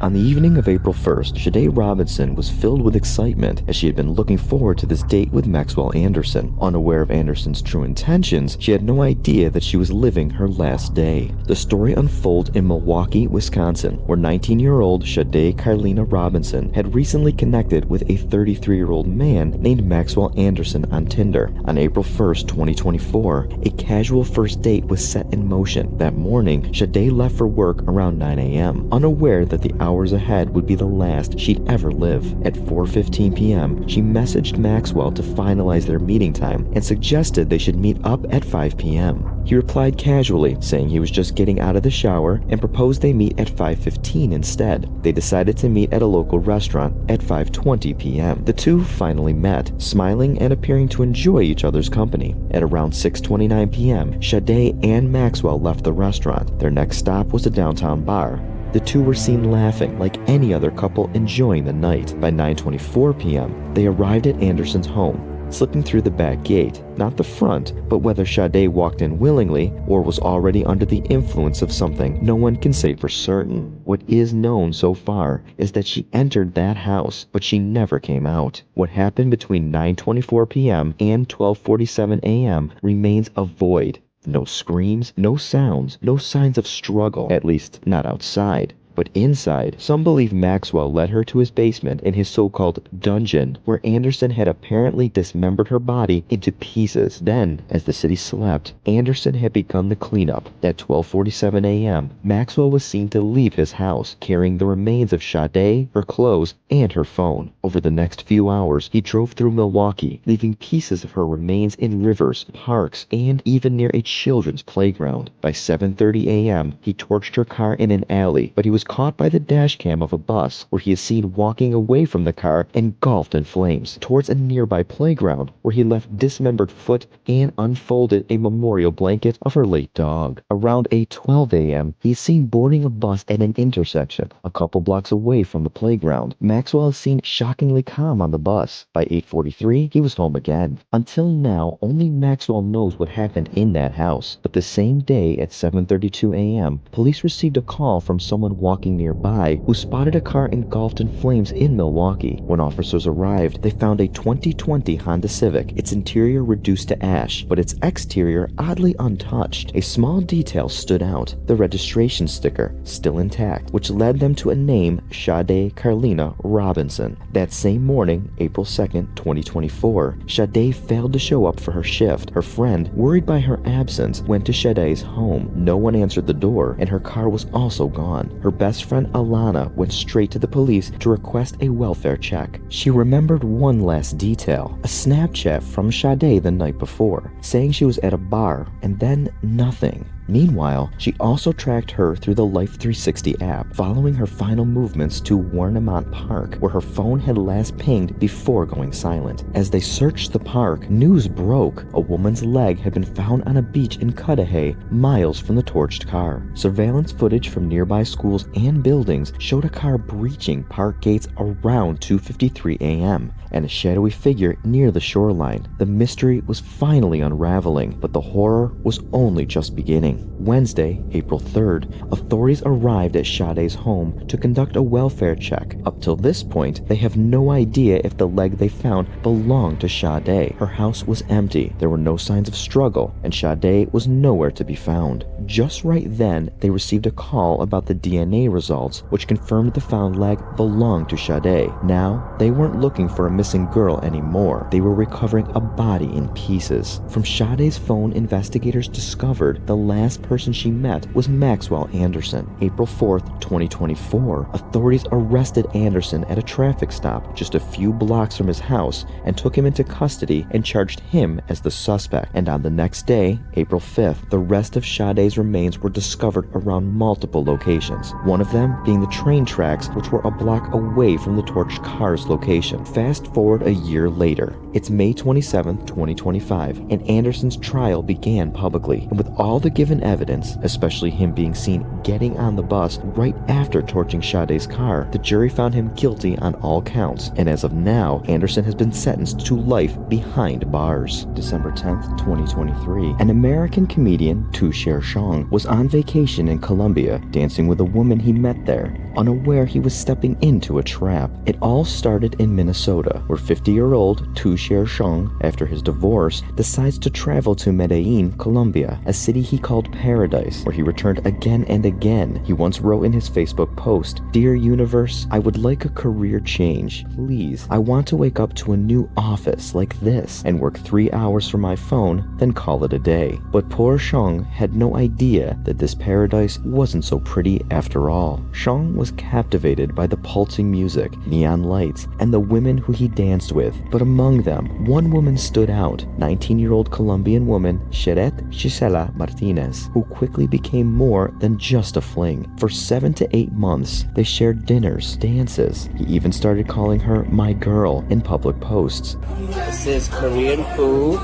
On the evening of April 1st, Sade Robinson was filled with excitement as she had been looking forward to this date with Maxwell Anderson. Unaware of Anderson's true intentions, she had no idea that she was living her last day. The story unfolds in Milwaukee, Wisconsin, where 19-year-old Sade Carlina Robinson had recently connected with a 33-year-old man named Maxwell Anderson on Tinder. On April 1st, 2024, a casual first date was set in motion. That morning, Sade left for work around 9 a.m., unaware that the hours ahead would be the last she'd ever live. At 4:15 p.m., she messaged Maxwell to finalize their meeting time and suggested they should meet up at 5 p.m. He replied casually, saying he was just getting out of the shower, and proposed they meet at 5:15 instead. They decided to meet at a local restaurant at 5:20 p.m. The two finally met, smiling and appearing to enjoy each other's company. At around 6:29 p.m., Sade and Maxwell left the restaurant. Their next stop was a downtown bar. The two were seen laughing like any other couple enjoying the night. By 9:24 p.m., they arrived at Anderson's home, slipping through the back gate, not the front, but whether Sade walked in willingly or was already under the influence of something, no one can say for certain. What is known so far is that she entered that house, but she never came out. What happened between 9:24 p.m. and 12:47 a.m. remains a void. No screams, no sounds, no signs of struggle, at least not outside. But inside, some believe Maxwell led her to his basement in his so-called dungeon, where Anderson had apparently dismembered her body into pieces. Then, as the city slept, Anderson had begun the cleanup. At 12:47 a.m., Maxwell was seen to leave his house, carrying the remains of Sade, her clothes, and her phone. Over the next few hours, he drove through Milwaukee, leaving pieces of her remains in rivers, parks, and even near a children's playground. By 7:30 a.m., he torched her car in an alley, but he was caught by the dash cam of a bus, where he is seen walking away from the car engulfed in flames, towards a nearby playground, where he left dismembered foot and unfolded a memorial blanket of her late dog. Around 8:12 a.m., he is seen boarding a bus at an intersection, a couple blocks away from the playground. Maxwell is seen shockingly calm on the bus. By 8:43, he was home again. Until now, only Maxwell knows what happened in that house. But the same day at 7:32 a.m., police received a call from someone walking nearby who spotted a car engulfed in flames in Milwaukee. When officers arrived, they found a 2020 Honda Civic, its interior reduced to ash, but its exterior oddly untouched. A small detail stood out: the registration sticker, still intact, which led them to a name, Sade Carlina Robinson. That same morning, April 2nd, 2024, Sade failed to show up for her shift. Her friend, worried by her absence, went to Sade's home. No one answered the door, and her car was also gone. Her best friend Alana went straight to the police to request a welfare check. She remembered one last detail: a Snapchat from Sade the night before, saying she was at a bar, and then nothing. Meanwhile, she also tracked her through the Life 360 app, following her final movements to Warnemont Park, where her phone had last pinged before going silent. As they searched the park, news broke. A woman's leg had been found on a beach in Cudahy, miles from the torched car. Surveillance footage from nearby schools and buildings showed a car breaching park gates around 2:53 a.m. and a shadowy figure near the shoreline. The mystery was finally unraveling, but the horror was only just beginning. Wednesday, April 3rd, authorities arrived at Sade's home to conduct a welfare check. Up till this point, they have no idea if the leg they found belonged to Sade. Her house was empty, there were no signs of struggle, and Sade was nowhere to be found. Just right then, they received a call about the DNA results, which confirmed the found leg belonged to Sade. Now, they weren't looking for a missing girl anymore. They were recovering a body in pieces. From Sade's phone, investigators discovered the last person she met was Maxwell Anderson. April 4th, 2024, authorities arrested Anderson at a traffic stop just a few blocks from his house and took him into custody and charged him as the suspect. And on the next day, April 5th, the rest of Sade's remains were discovered around multiple locations, one of them being the train tracks, which were a block away from the torched car's location. Fast forward a year later. It's May 27th, 2025, and Anderson's trial began publicly, and with all the given evidence, especially him being seen getting on the bus right after torching Sade's car, the jury found him guilty on all counts, and as of now, Anderson has been sentenced to life behind bars. December 10th, 2023, an American comedian, Tusher Shaw, Shang was on vacation in Colombia, dancing with a woman he met there, unaware he was stepping into a trap. It all started in Minnesota, where 50-year-old Tu Shang, after his divorce, decides to travel to Medellin, Colombia, a city he called Paradise, where he returned again and again. He once wrote in his Facebook post, "Dear universe, I would like a career change. Please, I want to wake up to a new office like this and work 3 hours from my phone, then call it a day." But poor Shang had no idea that this paradise wasn't so pretty after all. Shang was captivated by the pulsing music, neon lights, and the women who he danced with. But among them, one woman stood out, 19-year-old Colombian woman Sheret Gisela Martinez, who quickly became more than just a fling. For 7 to 8 months, they shared dinners, dances. He even started calling her "my girl" in public posts. This is Korean food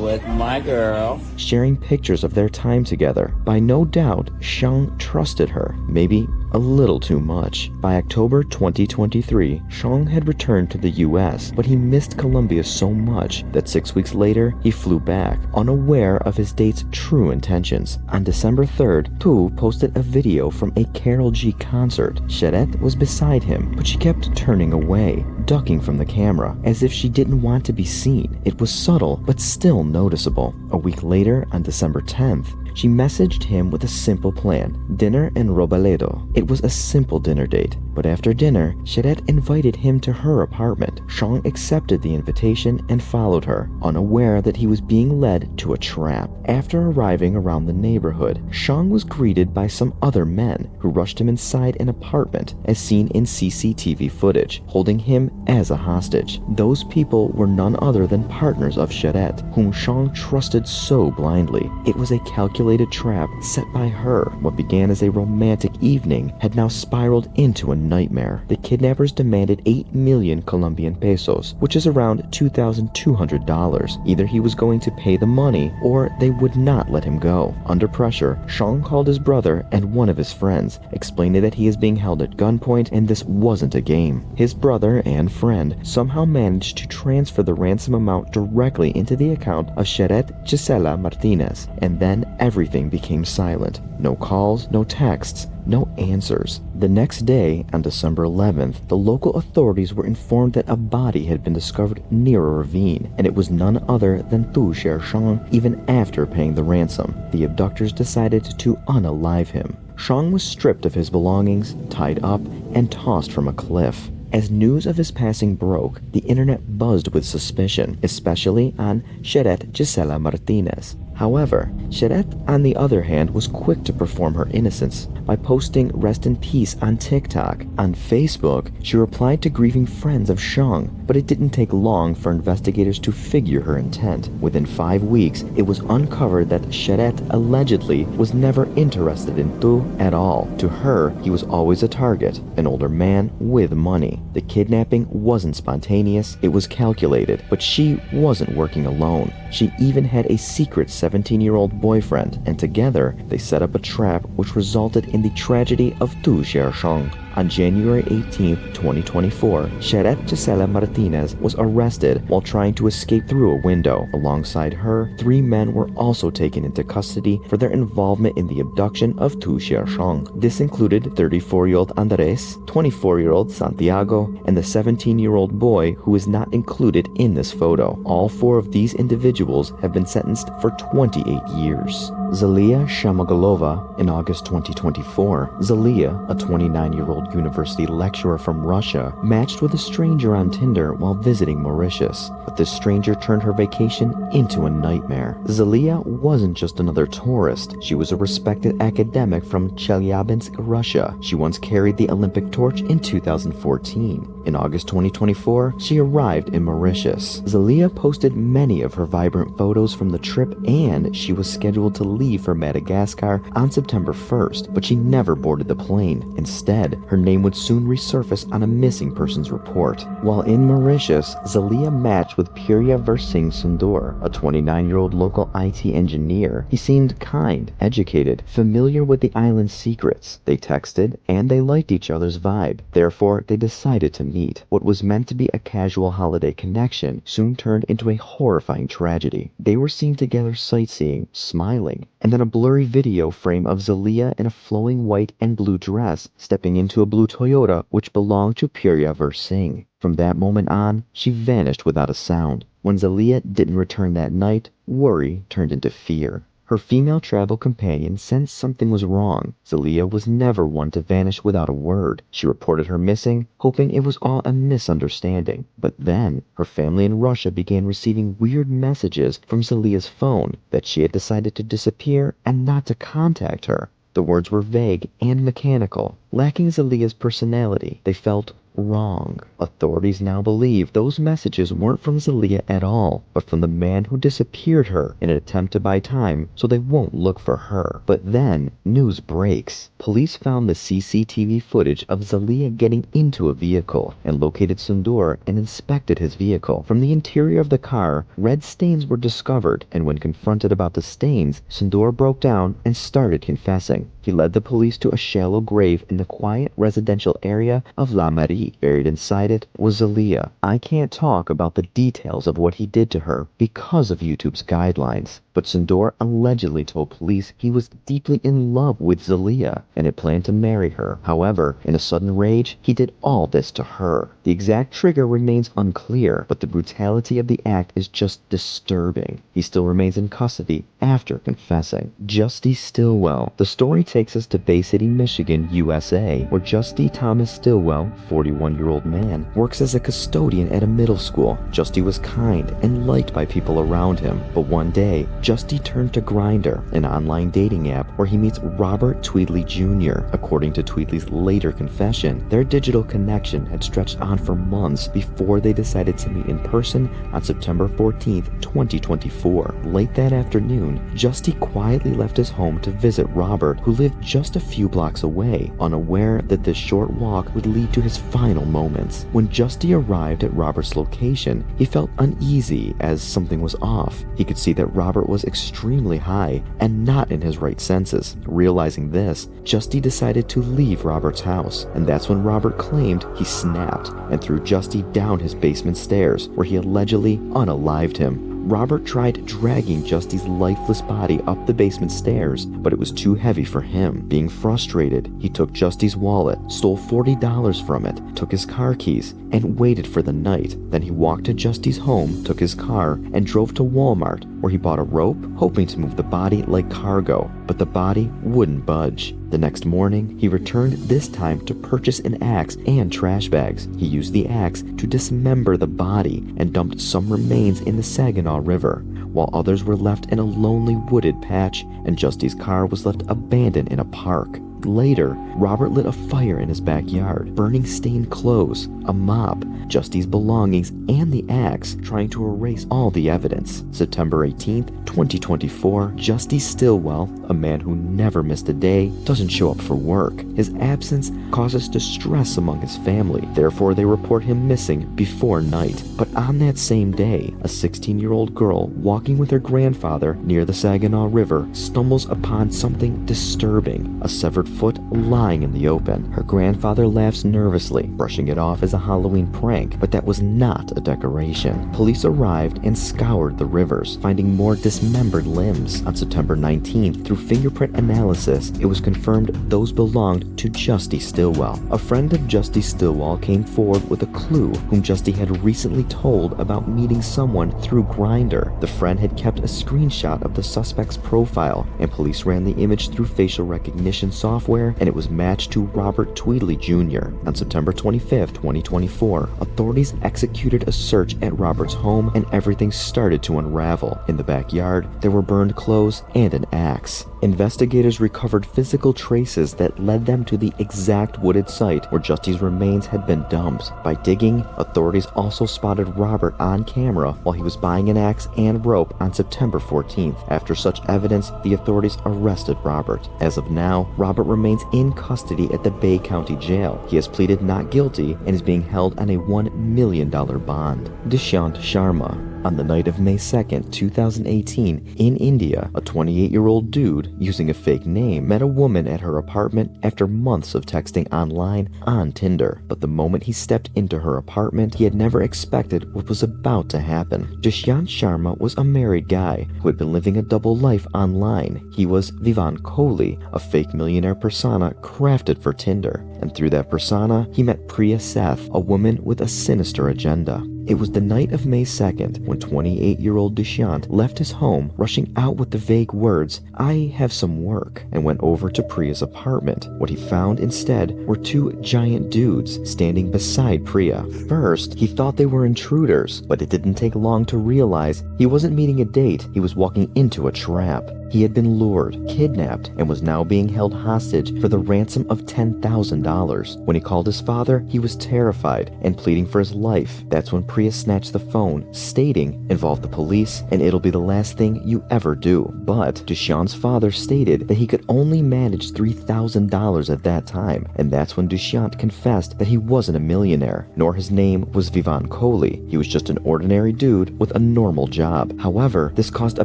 with my girl. Sharing pictures of their time together. By no doubt, Shang trusted her, maybe a little too much. By October 2023, Shang had returned to the US, but he missed Colombia so much that 6 weeks later, he flew back, unaware of his date's true intentions. On December 3rd, Tu posted a video from a Karol G concert. Sheret was beside him, but she kept turning away, ducking from the camera, as if she didn't want to be seen. It was subtle, but still noticeable. A week later, on December 10th, she messaged him with a simple plan, dinner in Robledo. It was a simple dinner date, but after dinner, Sheret invited him to her apartment. Shang accepted the invitation and followed her, unaware that he was being led to a trap. After arriving around the neighborhood, Shang was greeted by some other men who rushed him inside an apartment, as seen in CCTV footage, holding him as a hostage. Those people were none other than partners of Sheret, whom Shang trusted so blindly. It was a calculated trap set by her. What began as a romantic evening had now spiraled into a nightmare. The kidnappers demanded 8 million Colombian pesos, which is around $2,200. Either he was going to pay the money or they would not let him go. Under pressure, Shang called his brother and one of his friends, explaining that he is being held at gunpoint and this wasn't a game. His brother and friend somehow managed to transfer the ransom amount directly into the account of Sheret Gisela Martinez, and then everything became silent. No calls, no texts, no answers. The next day, on December 11th, the local authorities were informed that a body had been discovered near a ravine, and it was none other than Tu Shang. Even after paying the ransom, the abductors decided to unalive him. Shang was stripped of his belongings, tied up, and tossed from a cliff. As news of his passing broke, the internet buzzed with suspicion, especially on Sheret Gisela Martinez. However, Sheret, on the other hand, was quick to perform her innocence by posting "Rest in Peace" on TikTok. On Facebook, she replied to grieving friends of Shang, but it didn't take long for investigators to figure her intent. Within 5 weeks, it was uncovered that Sheret allegedly was never interested in Tu at all. To her, he was always a target, an older man with money. The kidnapping wasn't spontaneous, it was calculated, but she wasn't working alone. She even had a secret 17-year-old boyfriend, and together they set up a trap which resulted in the tragedy of Tu Shang. On January 18, 2024, Sheret Gisela Martinez was arrested while trying to escape through a window. Alongside her, 3 men were also taken into custody for their involvement in the abduction of Tu Shang. This included 34-year-old Andres, 24-year-old Santiago, and the 17-year-old boy who is not included in this photo. All 4 of these individuals have been sentenced for 28 years. Zalia Shamagalova in August 2024. Zalia, a 29-year-old university lecturer from Russia, matched with a stranger on Tinder while visiting Mauritius. But this stranger turned her vacation into a nightmare. Zalia wasn't just another tourist. She was a respected academic from Chelyabinsk, Russia. She once carried the Olympic torch in 2014. In August 2024, she arrived in Mauritius. Zalia posted many of her vibrant photos from the trip, and she was scheduled to leave for Madagascar on September 1st, but she never boarded the plane. Instead, her name would soon resurface on a missing persons report. While in Mauritius, Zalia matched with Purya Versing Sundur, a 29-year-old local IT engineer. He seemed kind, educated, familiar with the island's secrets. They texted, and they liked each other's vibe. Therefore, they decided to meet. What was meant to be a casual holiday connection soon turned into a horrifying tragedy. They were seen together sightseeing, smiling, clothing, and then a blurry video frame of Zalia in a flowing white and blue dress stepping into a blue Toyota which belonged to Puryavar Singh. From that moment on, she vanished without a sound. When Zalia didn't return that night, worry turned into fear. Her female travel companion sensed something was wrong. Zalia was never one to vanish without a word. She reported her missing, hoping it was all a misunderstanding. But then, her family in Russia began receiving weird messages from Zalia's phone that she had decided to disappear and not to contact her. The words were vague and mechanical, lacking Zalia's personality. They felt wrong. Authorities now believe those messages weren't from Zalia at all, but from the man who disappeared her in an attempt to buy time so they won't look for her. But then, news breaks. Police found the CCTV footage of Zalia getting into a vehicle and located Sundur and inspected his vehicle. From the interior of the car, red stains were discovered, and when confronted about the stains, Sundur broke down and started confessing. He led the police to a shallow grave in the quiet residential area of La Marie. Buried inside it was Zalia. I can't talk about the details of what he did to her because of YouTube's guidelines, but Sundur allegedly told police he was deeply in love with Zalia and had planned to marry her. However, in a sudden rage, he did all this to her. The exact trigger remains unclear, but the brutality of the act is just disturbing. He still remains in custody after confessing. Justy Stillwell. The story takes us to Bay City, Michigan, USA, where Justy Thomas Stillwell, 41-year-old man, works as a custodian at a middle school. Justy was kind and liked by people around him, but one day, Justy turned to Grindr, an online dating app where he meets Robert Tweedley Jr. According to Tweedley's later confession, their digital connection had stretched on for months before they decided to meet in person on September 14th, 2024. Late that afternoon, Justy quietly left his home to visit Robert, who lived just a few blocks away, unaware that this short walk would lead to his final moments. When Justy arrived at Robert's location, he felt uneasy as something was off. He could see that Robert was extremely high and not in his right senses. Realizing this, Justy decided to leave Robert's house, and that's when Robert claimed he snapped and threw Justy down his basement stairs, where he allegedly unalived him. Robert tried dragging Justy's lifeless body up the basement stairs, but it was too heavy for him. Being frustrated, he took Justy's wallet, stole $40 from it, took his car keys, and waited for the night. Then he walked to Justy's home, took his car, and drove to Walmart, where he bought a rope, hoping to move the body like cargo, but the body wouldn't budge. The next morning, he returned, this time to purchase an axe and trash bags. He used the axe to dismember the body and dumped some remains in the Saginaw River, while others were left in a lonely wooded patch, and Justy's car was left abandoned in a park. Later, Robert lit a fire in his backyard, burning stained clothes, a mop, Justy's belongings, and the axe, trying to erase all the evidence. September 18th, 2024, Justy Stillwell, a man who never missed a day, doesn't show up for work. His absence causes distress among his family, therefore they report him missing before night. But on that same day, a 16-year-old girl walking with her grandfather near the Saginaw River stumbles upon something disturbing, a severed foot lying in the open. Her grandfather laughs nervously, brushing it off as a Halloween prank, but that was not a decoration. Police arrived and scoured the rivers, finding more dismembered limbs. On September 19th, through fingerprint analysis, it was confirmed those belonged to Justy Stillwell. A friend of Justy Stillwell came forward with a clue whom Justy had recently told about meeting someone through Grindr. The friend had kept a screenshot of the suspect's profile, and police ran the image through facial recognition software, and it was matched to Robert Tweedley Jr. On September 25th, 2024, authorities executed a search at Robert's home, and everything started to unravel. In the backyard, there were burned clothes and an axe. Investigators recovered physical traces that led them to the exact wooded site where Justy's remains had been dumped. By digging, authorities also spotted Robert on camera while he was buying an axe and rope on September 14th. After such evidence, the authorities arrested Robert. As of now, Robert remains in custody at the Bay County Jail. He has pleaded not guilty and is being held on a $1 million bond. Dishant Sharma. On the night of May 2nd, 2018, in India, a 28-year-old dude using a fake name met a woman at her apartment after months of texting online on Tinder. But the moment he stepped into her apartment, he had never expected what was about to happen. Dushyant Sharma was a married guy who had been living a double life online. He was Vivan Kohli, a fake millionaire persona crafted for Tinder. And through that persona, he met Priya Seth, a woman with a sinister agenda. It was the night of May 2nd when 28-year-old Dushyant left his home, rushing out with the vague words, "I have some work," and went over to Priya's apartment. What he found instead were two giant dudes standing beside Priya. First, he thought they were intruders, but it didn't take long to realize he wasn't meeting a date, he was walking into a trap. He had been lured, kidnapped, and was now being held hostage for the ransom of $10,000. When he called his father, he was terrified and pleading for his life. That's when Priya snatched the phone, stating, "Involve the police, and it'll be the last thing you ever do." But Dushyant's father stated that he could only manage $3,000 at that time, and that's when Dushyant confessed that he wasn't a millionaire, nor his name was Vivan Kohli. He was just an ordinary dude with a normal job. However, this caused a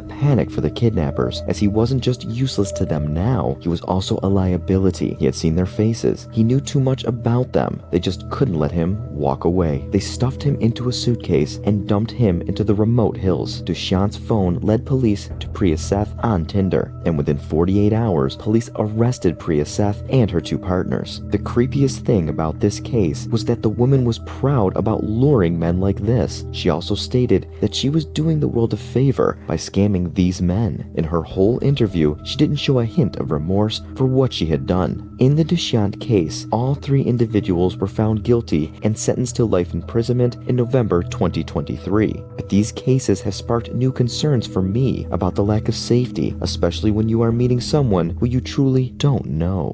panic for the kidnappers, as he wasn't just useless to them now, he was also a liability. He had seen their faces. He knew too much about them. They just couldn't let him walk away. They stuffed him into a suitcase and dumped him into the remote hills. Dushyant's phone led police to Priya Seth on Tinder, and within 48 hours, police arrested Priya Seth and her two partners. The creepiest thing about this case was that the woman was proud about luring men like this. She also stated that she was doing the world a favor by scamming these men. In her whole interview, she didn't show a hint of remorse for what she had done. In the Dushyant case, all three individuals were found guilty and sentenced to life imprisonment in November 2023. But these cases have sparked new concerns for me about the lack of safety, especially when you are meeting someone who you truly don't know.